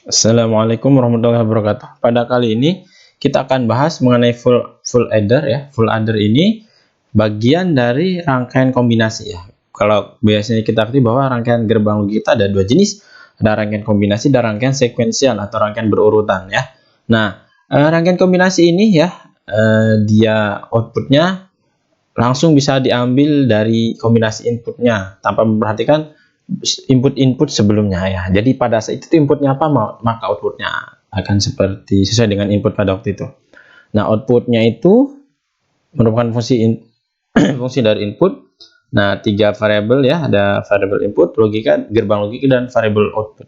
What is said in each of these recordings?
Assalamualaikum warahmatullahi wabarakatuh. Pada kali ini kita akan bahas mengenai full adder ya. Full adder ini bagian dari rangkaian kombinasi ya. Kalau biasanya kita ketahui bahwa rangkaian gerbang logika kita ada dua jenis, ada rangkaian kombinasi dan rangkaian sekuensial atau rangkaian berurutan ya. Nah, rangkaian kombinasi ini ya, dia outputnya langsung bisa diambil dari kombinasi inputnya tanpa memperhatikan input sebelumnya ya. Jadi pada saat itu inputnya apa, maka outputnya akan seperti sesuai dengan input pada waktu itu. Nah, outputnya itu merupakan fungsi dari input. Nah, tiga variabel ya, ada variabel input, logika, gerbang logika, dan variabel output.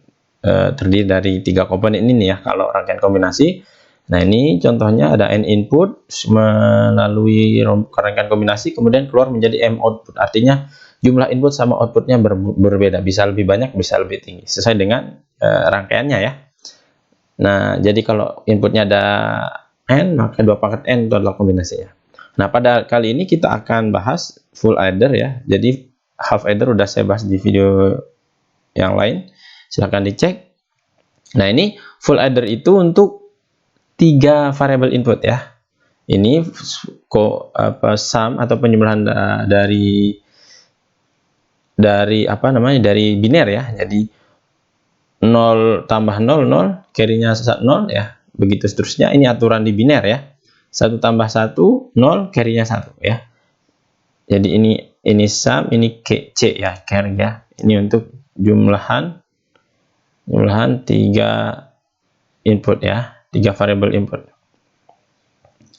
Terdiri dari tiga komponen ini ya kalau rangkaian kombinasi. Nah, ini contohnya ada n input melalui rangkaian kombinasi kemudian keluar menjadi m output. Artinya jumlah input sama outputnya berbeda, bisa lebih banyak, bisa lebih tinggi sesuai dengan rangkaiannya ya. Nah, jadi kalau inputnya ada n, maka 2 pangkat n itu adalah kombinasinya. Nah, pada kali ini kita akan bahas full adder ya. Jadi half adder udah saya bahas di video yang lain, silahkan dicek. Nah, ini full adder itu untuk 3 variabel input ya. Ini sum atau penjumlahan dari biner ya. Jadi 0 tambah 0 0, carry-nya 0 ya. Begitu seterusnya. Ini aturan di biner ya. 1 tambah 1 0, carry-nya 1 ya. Jadi ini sum, ini c ya, carry ya. Ini untuk jumlahan 3 input ya. 3 variabel input.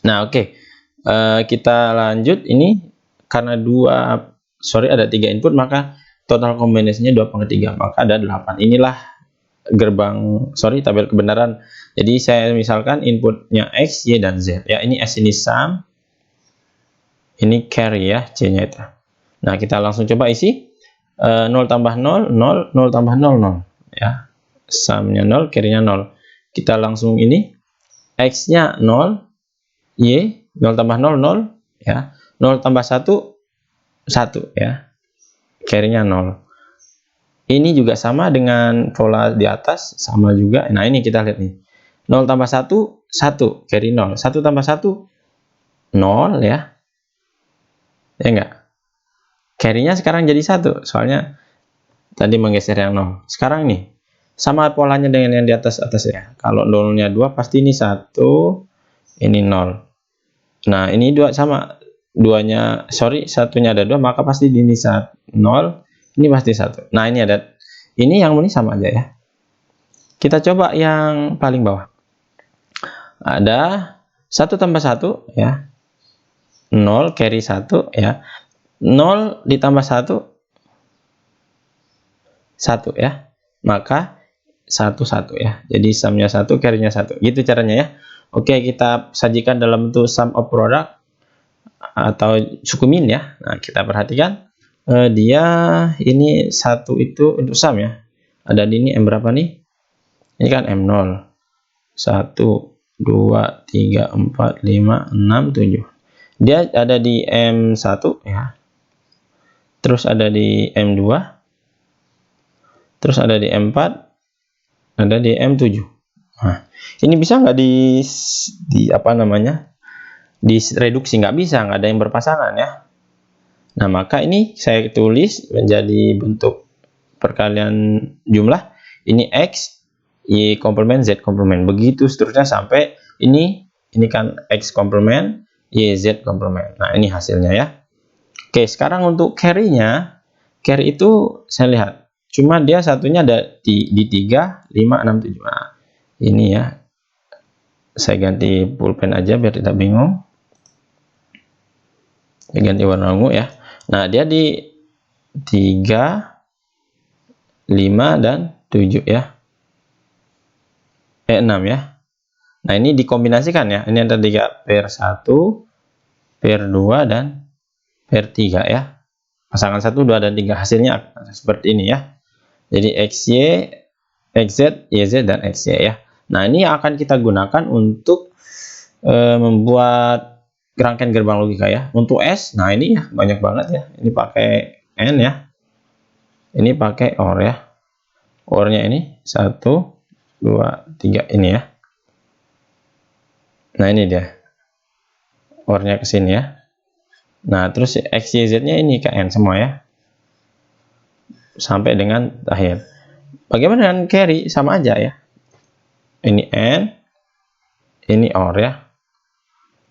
Nah, oke. Kita lanjut. Ini karena ada 3 input, maka total kombinasinya 2/3, maka ada 8. Inilah tabel kebenaran. Jadi saya misalkan inputnya X, Y, dan Z. Ya, ini S, ini sum. Ini carry ya, C-nya itu. Nah, kita langsung coba isi. 0 tambah 0, 0, 0 tambah 0, 0. Ya. Sum-nya 0, carry-nya 0. Kita langsung ini. X-nya 0, Y, 0 tambah 0, 0. Ya. 0 tambah 1, 1 ya. Carry-nya 0. Ini juga sama dengan pola di atas, sama juga. Nah, ini kita lihat nih. 0 tambah 1, 1, carry 0. 1 tambah 1, 0 ya. Ya enggak? Carry-nya sekarang jadi 1, soalnya tadi menggeser yang 0. Sekarang nih, sama polanya dengan yang di atas ya. Kalau 0-nya 2, pasti ini 1, ini 0. Nah, ini 2 sama. Satunya ada 2, maka pasti ini 0, ini pasti 1. Nah, ini yang ini sama aja ya. Kita coba yang paling bawah. Ada 1 tambah 1 ya. 0, carry 1 ya. 0 ditambah 1, 1 ya. Maka 1, 1 ya. Jadi sum-nya 1, carry-nya 1. Gitu caranya ya. Oke, kita sajikan dalam bentuk sum of product atau suku min ya. Nah, kita perhatikan dia ini 1 itu untuk sum ya. Ada di ini M berapa nih? Ini kan M0. 1, 2, 3, 4, 5, 6, 7. Dia ada di M1 ya. Terus ada di M2. Terus ada di M4. Ada di M7. Nah, ini bisa nggak direduksi? Nggak bisa, nggak ada yang berpasangan ya. Nah, maka ini saya tulis menjadi bentuk perkalian jumlah. Ini X, Y komplement, Z komplement. Begitu seterusnya sampai ini kan X komplement, Y, Z komplement. Nah, ini hasilnya ya. Oke, sekarang untuk carry-nya. Carry itu saya lihat. Cuma dia satunya ada di 3, 5, 6, 7. Nah, ini ya. Saya ganti pulpen aja biar tidak bingung. Saya ganti warna ungu ya. Nah, dia di 3, 5, dan 7 ya. 6 ya. Nah, ini dikombinasikan ya. Ini ada 3 per 1, per 2, dan per 3 ya. Pasangan 1, 2, dan 3. Hasilnya seperti ini ya. Jadi XY, XZ, YZ, dan XY ya. Nah, ini akan kita gunakan untuk membuat rangkaian gerbang logika ya. Untuk S, nah ini ya banyak banget ya. Ini pakai N ya. Ini pakai OR ya. OR-nya ini 1, 2, 3 ini ya. Nah, ini dia. OR-nya ke sini ya. Nah, terus X, Y, Z-nya ini ke N semua ya. Sampai dengan akhir. Bagaimana dengan carry? Sama aja ya. Ini N, ini OR ya.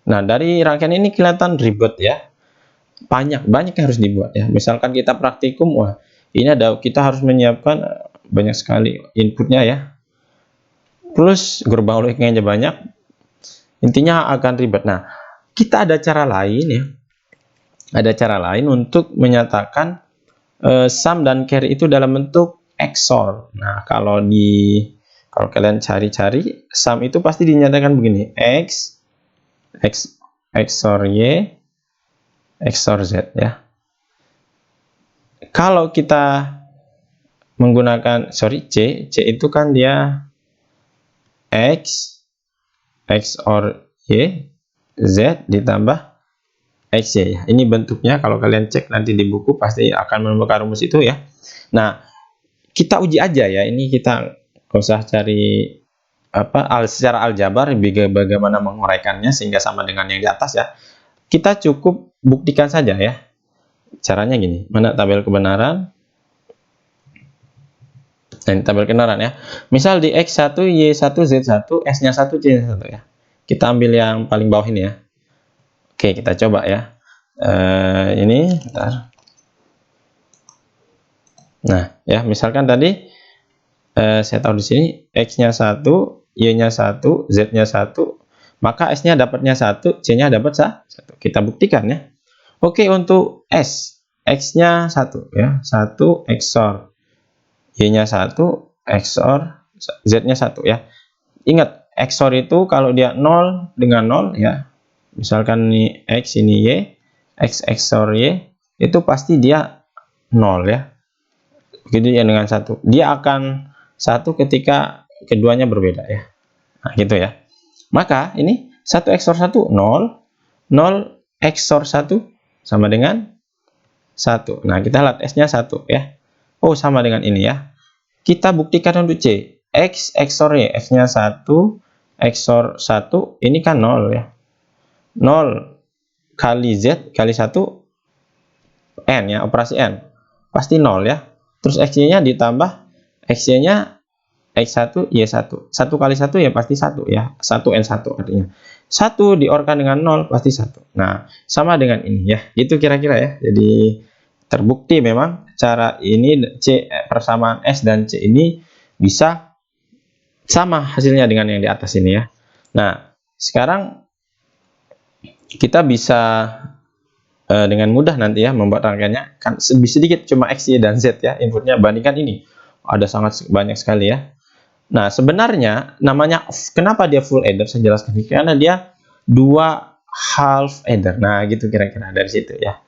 Nah, dari rangkaian ini kelihatan ribet ya. Banyak yang harus dibuat ya. Misalkan kita praktikum, wah, ini kita harus menyiapkan banyak sekali inputnya ya. Plus gerbang logiknya aja banyak. Intinya akan ribet. Nah, kita ada cara lain ya. Ada cara lain untuk menyatakan sum dan carry itu dalam bentuk XOR. Nah, kalau kalian cari-cari, sum itu pasti dinyatakan begini, X XOR Y XOR Z ya. Kalau kita menggunakan C itu kan dia X XOR Y Z ditambah XY ya. Ini bentuknya kalau kalian cek nanti di buku pasti akan menemukan rumus itu ya. Nah, kita uji aja ya. Ini kita nggak usah cari secara aljabar bagaimana menguraikannya sehingga sama dengan yang di atas ya. Kita cukup buktikan saja ya. Caranya gini, mana tabel kebenaran? Nah, ini tabel kebenaran ya. Misal di X1, Y1, Z1, S-nya 1, C-nya 1 ya. Kita ambil yang paling bawah ini ya. Oke, kita coba ya. Ini, bentar. Nah, ya, misalkan tadi saya tahu di sini X-nya 1, Y-nya 1, Z-nya 1, maka S-nya dapatnya 1, C-nya dapat 1. Kita buktikan ya. Oke, untuk S, X-nya 1 ya. 1 XOR Y-nya 1 XOR Z-nya 1 ya. Ingat, XOR itu kalau dia 0 dengan 0 ya. Misalkan ini X, ini Y, X XOR Y, itu pasti dia 0 ya. Begitu ya dengan 1. Dia akan 1 ketika keduanya berbeda ya. Nah, gitu ya. Maka ini 1 XOR 1 0, 0 XOR 1 sama dengan 1. Nah, kita lihat S-nya 1 ya. Oh, sama dengan ini ya. Kita buktikan untuk C. X XOR Y, X-nya 1 XOR 1, ini kan 0 ya. 0 kali Z kali 1 N ya, operasi N. Pasti 0 ya. Terus X-nya ditambah X-nya X1 Y1. 1 kali 1 ya pasti 1 ya. 1 N1 artinya. 1 diorkan dengan 0 pasti 1. Nah, sama dengan ini ya. Itu kira-kira ya. Jadi terbukti memang cara ini persamaan S dan C ini bisa sama hasilnya dengan yang di atas ini ya. Nah, sekarang kita bisa dengan mudah nanti ya membuat rangkaiannya kan sedikit cuma X, Y, dan Z ya inputnya, bandingkan ini ada sangat banyak sekali ya. Nah, sebenarnya namanya kenapa dia full adder, saya jelaskan karena dia 2 half adder. Nah, gitu kira-kira dari situ ya.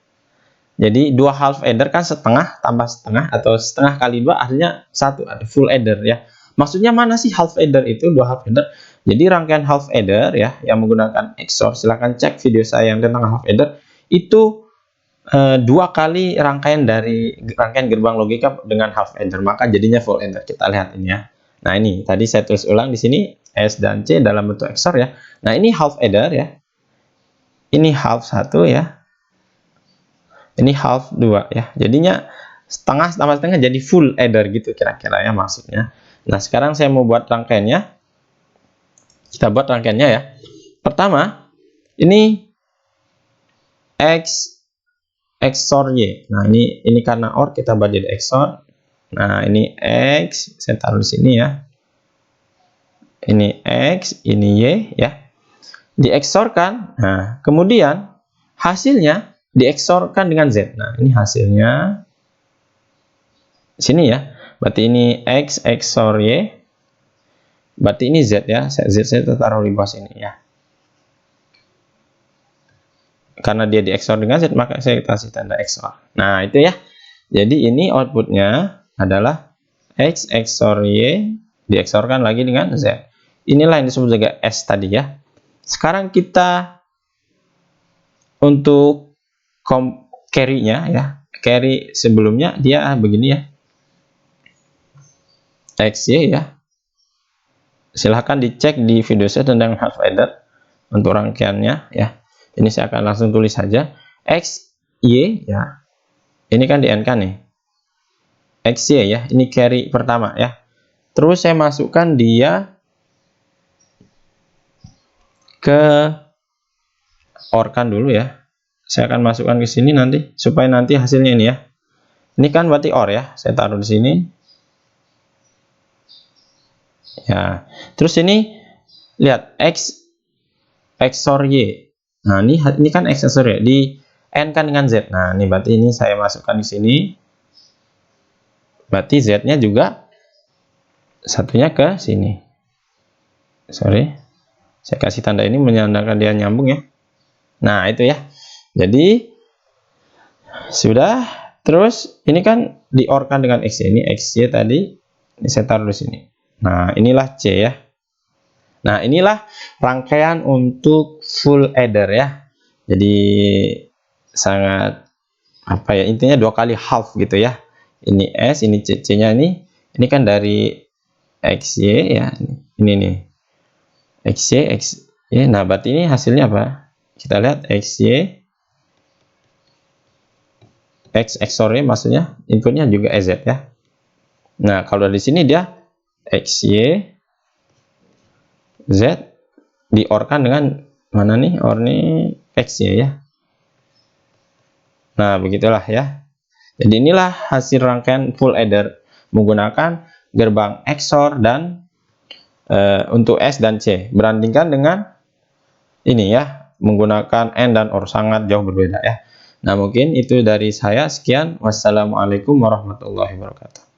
Jadi 2 half adder kan setengah tambah setengah atau setengah kali 2 artinya 1, ada full adder ya. Maksudnya mana sih half adder itu, 2 half adder? Jadi rangkaian half adder ya yang menggunakan XOR, silahkan cek video saya yang tentang half adder, itu 2 kali rangkaian dari rangkaian gerbang logika dengan half adder, maka jadinya full adder. Kita lihat ini ya. Nah, ini tadi saya tulis ulang di sini S dan C dalam bentuk XOR ya. Nah, ini half adder ya. Ini half 1 ya. Ini half 2 ya. Jadinya setengah tambah setengah jadi full adder gitu kira-kira ya maksudnya. Nah, sekarang saya mau buat rangkaiannya. Kita buat rangkaiannya ya. Pertama, ini X XOR Y. Nah, ini karena OR kita buat jadi XOR. Nah, ini X, saya taruh di sini ya. Ini X, ini Y ya. Di XOR kan. Nah, kemudian hasilnya di XOR-kan dengan Z. Nah, ini hasilnya sini ya. Berarti ini X XOR Y. Berarti ini Z ya. Z saya taruh di bawah sini ya. Karena dia di XOR dengan Z, maka saya kasih tanda XOR. Nah, itu ya. Jadi ini outputnya adalah X XOR Y di XOR-kan lagi dengan Z. Inilah yang disebut sebagai S tadi ya. Sekarang kita untuk carry-nya ya. Carry sebelumnya dia begini ya. XY ya. Silahkan dicek di video saya tentang half adder untuk rangkaiannya ya. Ini saya akan langsung tulis saja X, Y ya. Ini kan di N kan nih. X, Y ya. Ini carry pertama ya. Terus saya masukkan dia ke OR kan dulu ya. Saya akan masukkan ke sini nanti supaya nanti hasilnya ini ya. Ini kan berarti OR ya. Saya taruh di sini. Ya. Terus ini lihat X XOR Y. Nah, ini kan X XOR Y. Di N kan dengan Z. Nah, ini berarti ini saya masukkan di sini. Berarti Z-nya juga satunya ke sini. Sorry. Saya kasih tanda ini menandakan dia nyambung ya. Nah, itu ya. Jadi sudah. Terus ini kan di-OR-kan dengan X ini XY tadi. Ini saya taruh di sini. Nah, inilah C ya. Nah, inilah rangkaian untuk full adder ya. Jadi sangat apa ya, intinya 2 kali half gitu ya. Ini S, ini C-nya ini kan dari XY ya. Ini nih. XY, XY. Nah, berarti ini hasilnya apa? Kita lihat XY X XOR Y maksudnya inputnya juga EZ ya. Nah, kalau di sini dia XY Z di-OR-kan dengan mana nih? OR nih XY ya. Nah, begitulah ya. Jadi inilah hasil rangkaian full adder menggunakan gerbang XOR dan untuk S dan C. Berandingkan dengan ini ya, menggunakan AND dan OR, sangat jauh berbeda ya. Nah, mungkin itu dari saya. Sekian. Wassalamualaikum warahmatullahi wabarakatuh.